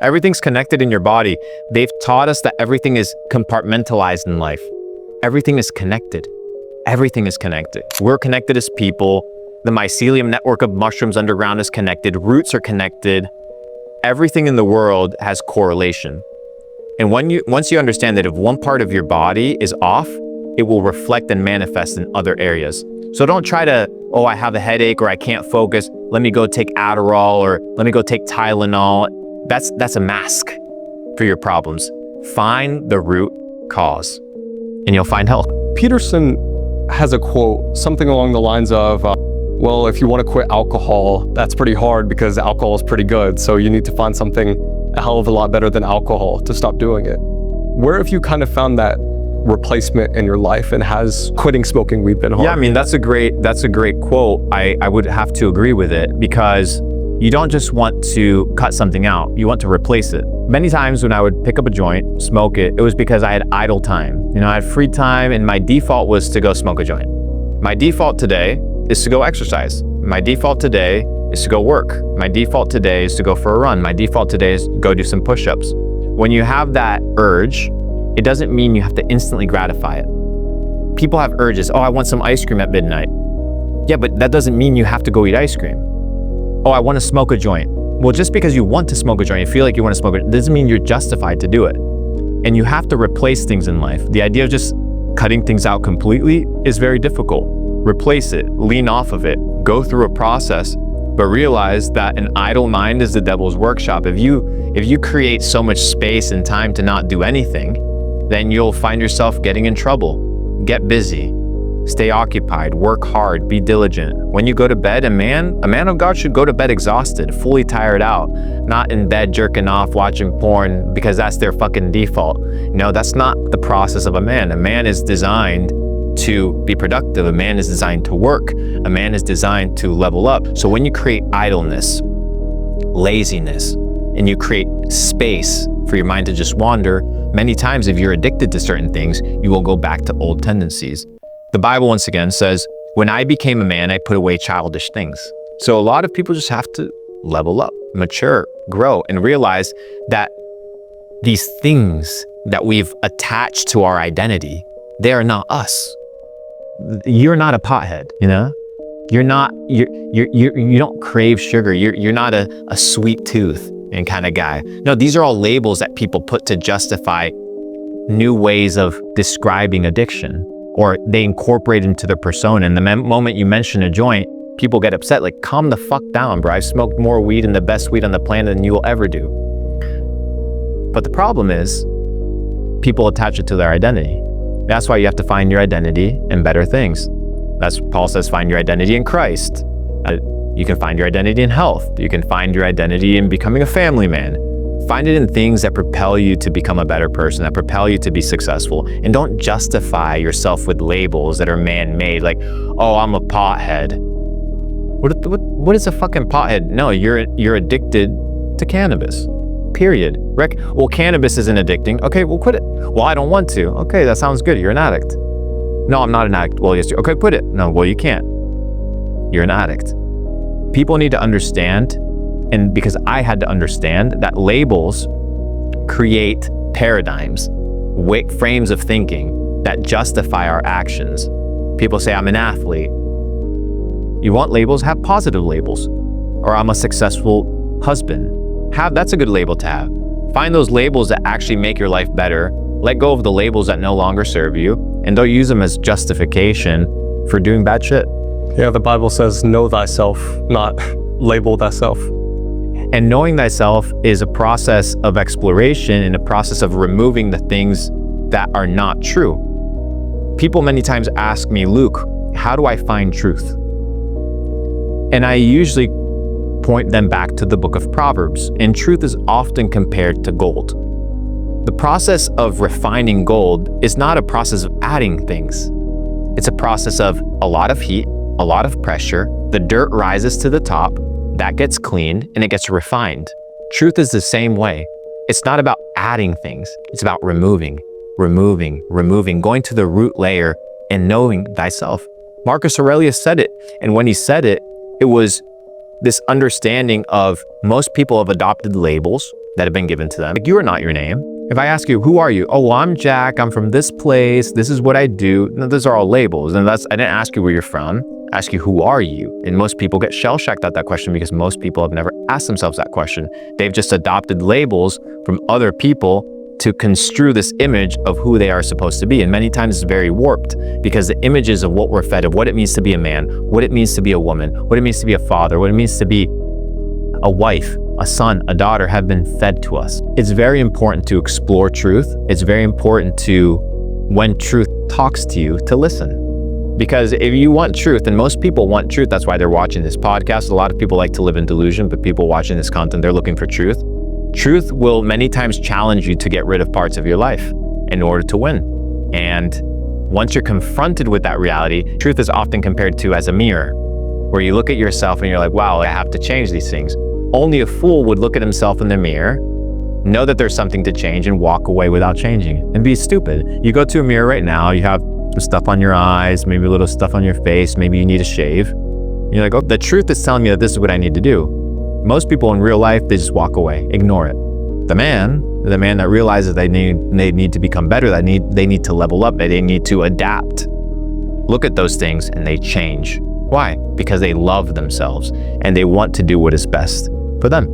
Everything's connected in your body. They've taught us that everything is compartmentalized in life. Everything is connected. Everything is connected. We're connected as people. The mycelium network of mushrooms underground is connected. Roots are connected. Everything in the world has correlation. And once you understand that if one part of your body is off, it will reflect and manifest in other areas. So don't try to, oh, I have a headache or I can't focus. Let me go take Adderall or let me go take Tylenol. That's a mask for your problems. Find the root cause and you'll find help. Peterson has a quote, something along the lines of, well, if you want to quit alcohol, that's pretty hard because alcohol is pretty good. So you need to find something a hell of a lot better than alcohol to stop doing it. Where have you kind of found that replacement in your life, and has quitting smoking weed been hard? Yeah, I mean, that's a great quote. I would have to agree with it, because you don't just want to cut something out, you want to replace it. Many times when I would pick up a joint, smoke it, it was because I had idle time. You know, I had free time and my default was to go smoke a joint. My default today is to go exercise. My default today is to go work. My default today is to go for a run. My default today is to go do some push-ups. When you have that urge, it doesn't mean you have to instantly gratify it. People have urges. Oh, I want some ice cream at midnight. Yeah, but that doesn't mean you have to go eat ice cream. Oh, I want to smoke a joint. Well, just because you want to smoke a joint, you feel like you want to smoke it, doesn't mean you're justified to do it. And you have to replace things in life. The idea of just cutting things out completely is very difficult. Replace it, lean off of it, go through a process, but realize that an idle mind is the devil's workshop. If you create so much space and time to not do anything, then you'll find yourself getting in trouble. Get busy, stay occupied, work hard, be diligent. When you go to bed, a man of God should go to bed exhausted, fully tired out, not in bed jerking off, watching porn because that's their fucking default. No, that's not the process of a man. A man is designed to be productive. A man is designed to work. A man is designed to level up. So when you create idleness, laziness, and you create space for your mind to just wander, many times if you're addicted to certain things, you will go back to old tendencies. The Bible once again says, when I became a man, I put away childish things. So a lot of people just have to level up, mature, grow, and realize that these things that we've attached to our identity, they are not us. You're not a pothead, you know? You don't crave sugar. You're not a sweet tooth and kind of guy. No, these are all labels that people put to justify new ways of describing addiction, or they incorporate into their persona. And the moment you mention a joint, people get upset, like, calm the fuck down, bro. I've smoked more weed and the best weed on the planet than you will ever do. But the problem is, people attach it to their identity. That's why you have to find your identity in better things. That's Paul says, find your identity in Christ. You can find your identity in health. You can find your identity in becoming a family man. Find it in things that propel you to become a better person, that propel you to be successful. And don't justify yourself with labels that are man-made, like, oh, I'm a pothead. What is a fucking pothead? No, you're addicted to cannabis, period. Well, cannabis isn't addicting. Okay, well, quit it. Well, I don't want to. Okay, that sounds good. You're an addict. No, I'm not an addict. Well, yes, okay, quit it. No, well, you can't. You're an addict. People need to understand, and because I had to understand, that labels create paradigms, frames of thinking that justify our actions. People say, I'm an athlete. You want labels? Have positive labels. Or I'm a successful husband. That's a good label to have. Find those labels that actually make your life better. Let go of the labels that no longer serve you, and don't use them as justification for doing bad shit. Yeah, the Bible says, know thyself, not label thyself. And knowing thyself is a process of exploration and a process of removing the things that are not true. People many times ask me, Luke, how do I find truth? And I usually point them back to the book of Proverbs, and truth is often compared to gold. The process of refining gold is not a process of adding things. It's a process of a lot of heat, a lot of pressure, the dirt rises to the top, that gets cleaned, and it gets refined. Truth is the same way. It's not about adding things. It's about removing, going to the root layer and knowing thyself. Marcus Aurelius said it, and when he said it, it was this understanding of most people have adopted labels, that have been given to them. Like, you are not your name. If I ask you, who are you? Oh, well, I'm Jack. I'm from this place. This is what I do. No, those are all labels. And I didn't ask you where you're from. I ask you, who are you? And most people get shell-shocked at that question because most people have never asked themselves that question. They've just adopted labels from other people to construe this image of who they are supposed to be. And many times it's very warped because the images of what we're fed, of what it means to be a man, what it means to be a woman, what it means to be a father, what it means to be a wife, a son, a daughter, have been fed to us. It's very important to explore truth. It's very important to, when truth talks to you, to listen. Because if you want truth, and most people want truth, that's why they're watching this podcast. A lot of people like to live in delusion, but people watching this content, they're looking for truth. Truth will many times challenge you to get rid of parts of your life in order to win. And once you're confronted with that reality, truth is often compared to as a mirror, where you look at yourself and you're like, wow, I have to change these things. Only a fool would look at himself in the mirror, know that there's something to change, and walk away without changing it, and be stupid. You go to a mirror right now, you have some stuff on your eyes, maybe a little stuff on your face, maybe you need a shave. You're like, oh, the truth is telling me that this is what I need to do. Most people in real life, they just walk away, ignore it. The man that realizes they need to become better, that they need to level up, that they need to adapt, look at those things and they change. Why? Because they love themselves and they want to do what is best for them.